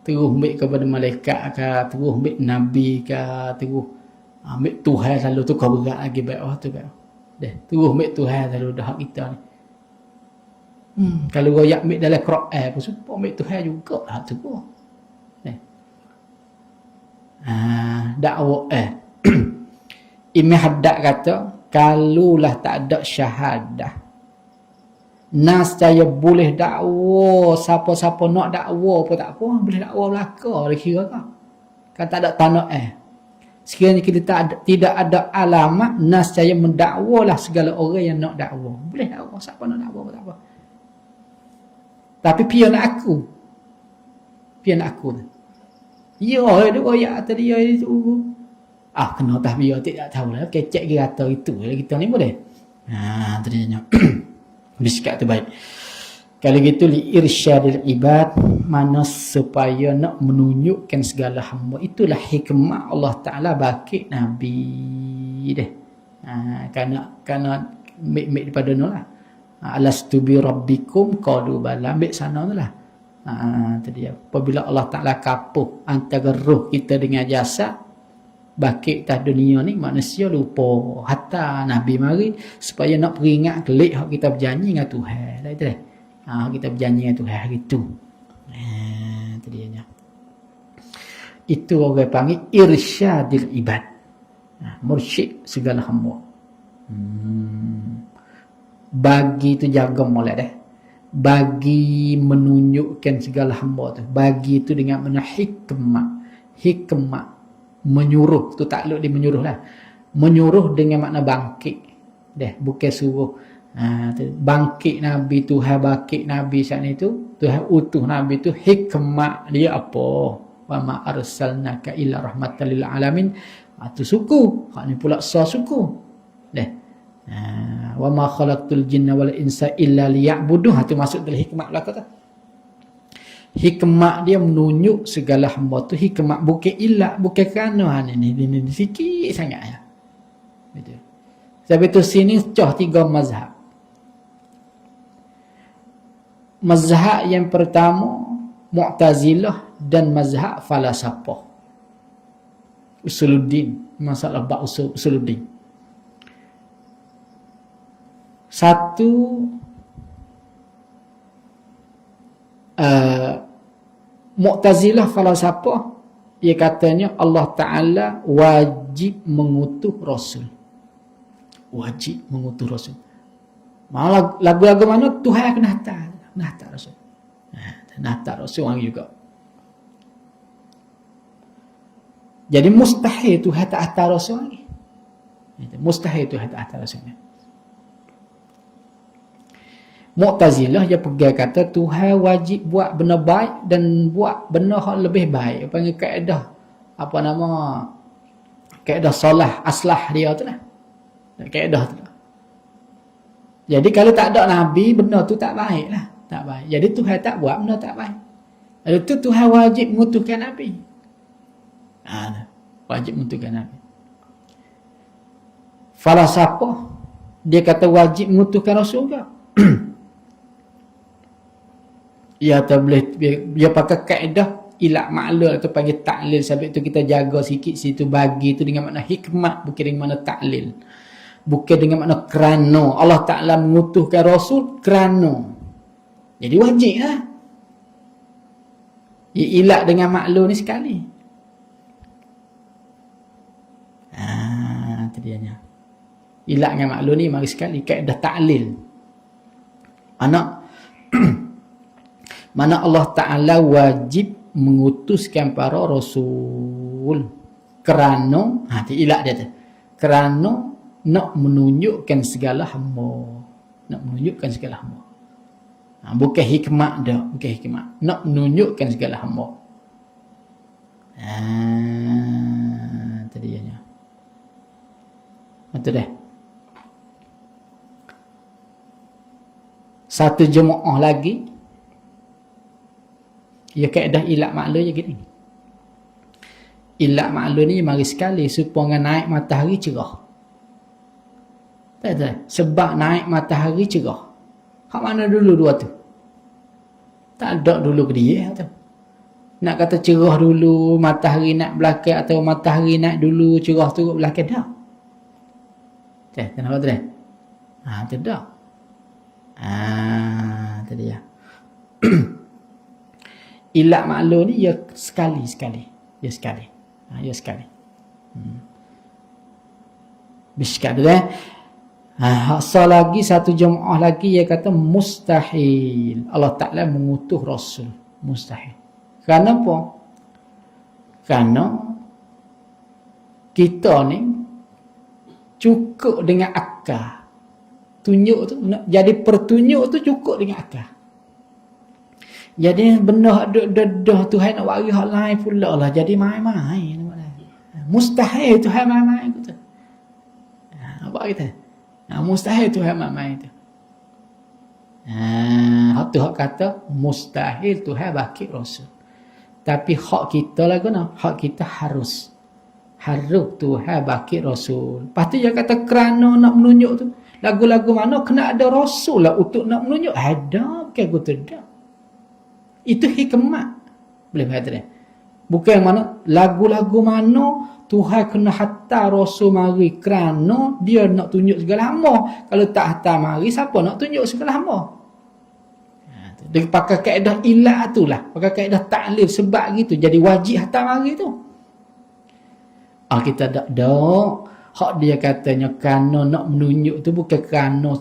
Terus ambil kepada malaikat ke, terus ambil nabi ke, terus ambil Tuhan selalu tu kau berat lagi bawah tu kan. Terus ambil Tuhan selalu dah hak kita ni. Kalau royak ambil dalam Quran pun supaya ambil Tuhan juga lah tu pun. Dakwah Imam Haddad kata, kalulah tak ada syahadah, nas saya boleh dakwa, siapa-siapa nak dakwa pun tak apa, boleh dakwa belaka dia kira kan. Kan tak ada tanah sekiranya kita tidak ada alamat, nas saya mendakwalah segala orang yang nak dakwa. Boleh dakwa, siapa nak dakwa pun tak apa. Tapi pian aku tu. Ya, dia royak atas dia itu. Kena tak biar tidak tahu lah. Kecek ke kata itu. Kita ni boleh. Ternyata. Bisikat tu baik. Kalau gitu li irsyadil ibad, mana supaya nak menunjukkan segala hamba. Itulah hikmah Allah Ta'ala bagi Nabi deh. Kerana ambil daripada tu lah. Alastu bi rabbikum qalu bala, ambil sana tu lah. Tadi apabila Allah Ta'ala kapuh antara roh kita dengan jasad, bakit tak dunia ni manusia lupa. Hatta Nabi mari supaya nak peringat kelik hak kita berjanji dengan Tuhan. Dah itu dah. Kita berjanji dengan Tuhan hari tu. Itu dia. Itu orang panggil irsyadil ibad. Mursyid segala hamba. Bagi tu jaga molek dah. Bagi menunjukkan segala hamba tu. Bagi tu dengan mana hikmah menyuruh tu takluk dia menyuruh lah. Menyuruh dengan makna bangkit. Bukan suruh bangkit Nabi, Tuhan bangkit Nabi saat itu, Tuhan utuh Nabi tu, hikmah dia apa? Wa ma arsalnaka illa rahmatan lil alamin. Tu suku. Hak ni pula suku. Wa ma khalaqtul jinna wal insa illa liya'buduh. Tu masuk dalam hikmah belaka tu. Hikmah dia menunjuk segala hamba tu, hikmah bukan ilah, bukan kerana ini sikit sangat ya. Betul. Sebab itu sini cah 3 mazhab. Mazhab yang pertama Mu'tazilah dan mazhab Falasafah. Usuluddin, masalah bab usuluddin. Satu Mu'tazilah Falasafah, ia katanya Allah Ta'ala wajib mengutus Rasul. Wajib mengutus Rasul. Malah lagu-lagu mana Tuhan kena hantar Rasul. Kena hantar Rasul orang juga. Jadi mustahil Tuhan tak hantar Rasul lagi. Mustahil Tuhan tak hantar Rasul lagi. Mu'tazilah dia pegang kata Tuhan wajib buat benda baik dan buat benda yang lebih baik. Panggil kaedah kaedah salah aslah dia tu lah. Kaedah tu lah. Jadi kalau tak ada Nabi, benda tu tak baik lah. Tak baik. Jadi Tuhan tak buat benda tak baik. Lalu tu Tuhan wajib mengutuskan Nabi. Wajib mengutuskan Nabi. Falasafah dia kata wajib mengutuskan Rasul juga. Ya, tak boleh dia pakai kaedah ilak maklul atau panggil taklil. Sebab itu kita jaga sikit situ, bagi itu dengan makna hikmah, bukan dengan makna taklil, bukan dengan makna kerana Allah Ta'ala mengutuskan Rasul kerana. Jadi wajib lah. Ya, ilak dengan maklul ni sekali. Itu dia nya. Ilak dengan maklul ni mari sekali kaedah taklil. Mana Allah Ta'ala wajib mengutuskan para Rasul kerana, ilak dia tu, kerana nak menunjukkan segala hamba. Nak menunjukkan segala hamba. Bukan hikmah dah, bukan hikmah. Nak menunjukkan segala hamba. Itu dah. Satu jemaah lagi, ya kaedah ilak maklu je gini. Ilak maklu ni mari sekali supaya naik matahari cerah. Tak. Sebab naik matahari cerah. Hak mana dulu dua tu? Tak ada dulu ke dia tu. Nak kata cerah dulu, matahari naik belakang atau matahari naik dulu, cerah turut belakang, tak. Tak nampak tu dah? Tidak. Tu dia. Ilak maklu ni ya sekali-sekali. Ya sekali. Ya sekali. Biskak tu dah. Hak lagi satu jemaah lagi dia kata mustahil Allah Ta'ala mengutus Rasul. Mustahil. Kenapa? Kerana kita ni cukup dengan akal. Tunjuk tu, jadi pertunjuk tu cukup dengan akal. Jadi benda dah Tuhan nak bagi hak lain pula lah. Jadi main-main. Mustahil Tuhan main-main tu. Apa kita? Mustahil Tuhan main-main tu. Hak tu hak kata mustahil Tuhan bagi Rasul. Tapi hak kita lah guna. Hak kita harus Tuhan bagi Rasul. Lepas tu dia kata kerana nak menunjuk tu. Lagu-lagu mana kena ada Rasul lah untuk nak menunjuk. Ada. Bukan aku tidak. Itu hikmat. Boleh kata dia. Bukan mana lagu-lagu mana Tuhan kena hantar Rasul mari kerana dia nak tunjuk segala hamba. Kalau tak hantar mari, siapa nak tunjuk segala hamba? Dia pakai kaedah ilat tu lah. Pakai kaedah ta'lil sebab gitu. Jadi wajib hantar mari tu. Kita tak ada. Hak dia katanya kerana nak menunjuk tu bukan kerana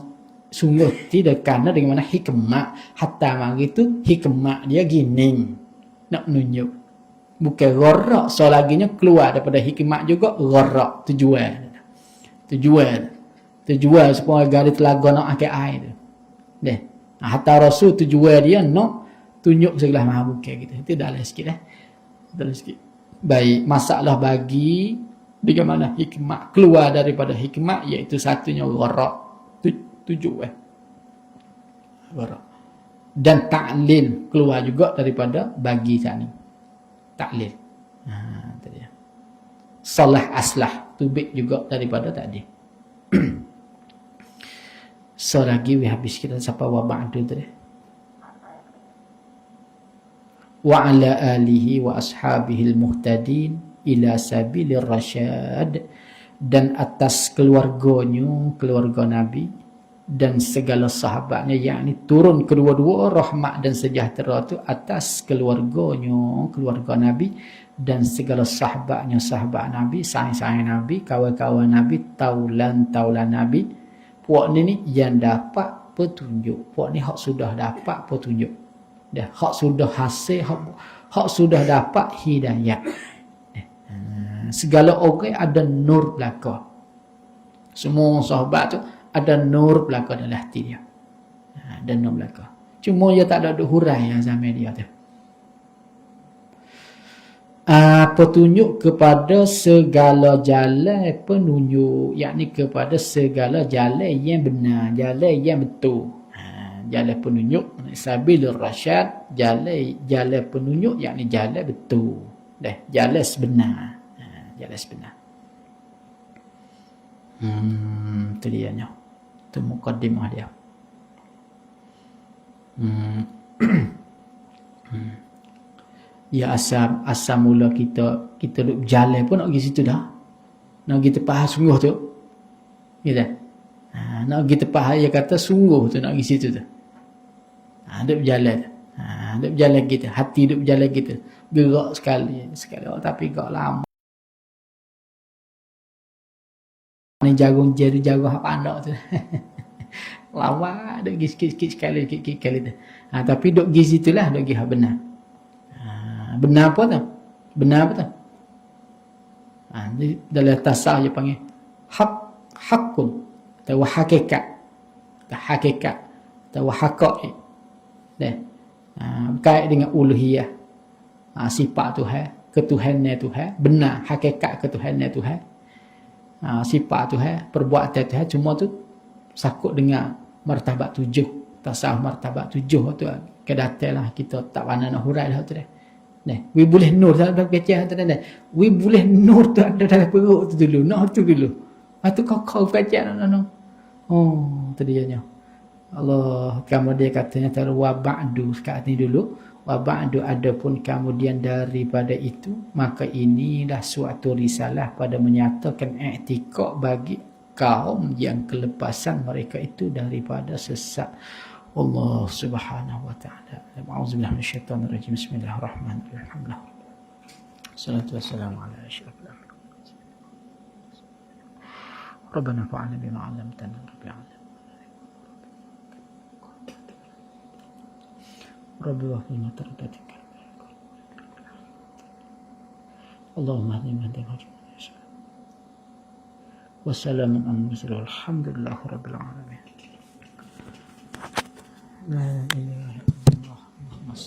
sungguh. Tidak kerana dengan mana hikmat. Hantar mari tu hikmat dia gini. Nak menunjuk. Bukan gharak. So laginya keluar daripada hikmat juga gharak. Tujuan supaya gari telaga nak akal air tu. Deh. Hatta Rasul tujuan dia nak tunjuk segala macam bukan gitu. Itu dah lah sikit Dah lah sikit. Baik, masalah bagi bagaimana hikmat keluar daripada hikmat iaitu satunya gharak. Tujuan. Gharak. Dan ta'lil keluar juga daripada bagi tadi. Ta'lil. Itu dia. Salah aslah tubik juga daripada tadi. So lagi habis kita sampai wa ba'du tu deh. Wa ala alihi wa ashabihil muhtadin ila sabilir rasyad, dan atas keluarganya, keluarga Nabi dan segala sahabatnya, yakni turun kedua-dua rahmat dan sejahtera tu atas keluarganya, keluarga Nabi dan segala sahabatnya, sahabat Nabi, sayang-sayang Nabi, kawan-kawan Nabi, taulan-taulan Nabi. Puak ni yang dapat petunjuk. Puak ni hak sudah dapat petunjuk. Dah hak sudah hasil, hak sudah dapat hidayah. Segala orang ada nur belaka. Semua sahabat tu ada nur belaka dalam hati dia. Ada nur belaka. Cuma dia tak ada hurai yang zaman dia tu. Petunjuk kepada segala jalan penunjuk, yakni kepada segala jalan yang benar, jalan yang betul. Jalan penunjuk sabilur rasyad, jalan penunjuk yakni jalan betul. Jalan sebenar. Jalan sebenar. Itu dia nya. Itu mukadimah dia. Ya asal mula kita duk berjalan pun nak pergi situ dah. Nak pergi tepat sungguh tu. Gitu. Nak pergi tepat dia kata sungguh tu nak pergi situ tu. Duk berjalan. Duk berjalan kita, hati duk berjalan kita. Gerak sekali tapi gerak lama. Ni jagung hak pandak tu. Lama duk pergi sikit-sikit sekali tu. Tapi duk pergi situlah, duk pergi hak benar. Benar apa tu? Benar apa tu? Dalam tasawuf dia panggil hakun atau hakikat. Hakikat atau haqaiq. Berkait dengan uluhiyah. Sifat Tuhan, ketuhanan Tuhan, benar hakikat ketuhanan Tuhan. sifat Tuhan, perbuatan Tuhan, cuma tu sakut dengan martabat 7. Tasawuf martabat 7 tu kedatanglah kita tak pandai nak hurai dah tu dah. Wi boleh nur dalam kecil tu dah. Wi boleh nur tu ada dalam perut tu dulu, nak tu dulu. Lepas tu kau kecil nak. Oh, tu dianya. Allah kemudian katanya wa ba'du sekat ni dulu. Wa ba'du adapun kemudian daripada itu, maka inilah suatu risalah pada menyatakan i'tiqad bagi kaum yang kelepasan mereka itu daripada sesat. Allah Subhanahu wa taala. A'udzubillahi minasyaitonir rajim. Bismillahirrahmanirrahim. Salatu wassalamu ala asyrafil anbiya. Rabbana fa'alna bima 'allamtana rabbil alamin. Rabbi wahfina tardatika. Allahumma hdina hadi wassalamu ala mursalin walhamdulillahi rabbil alamin. La ilaha illallah Muhammad.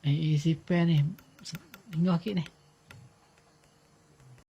Isi pen ni. Tengok sikit ni.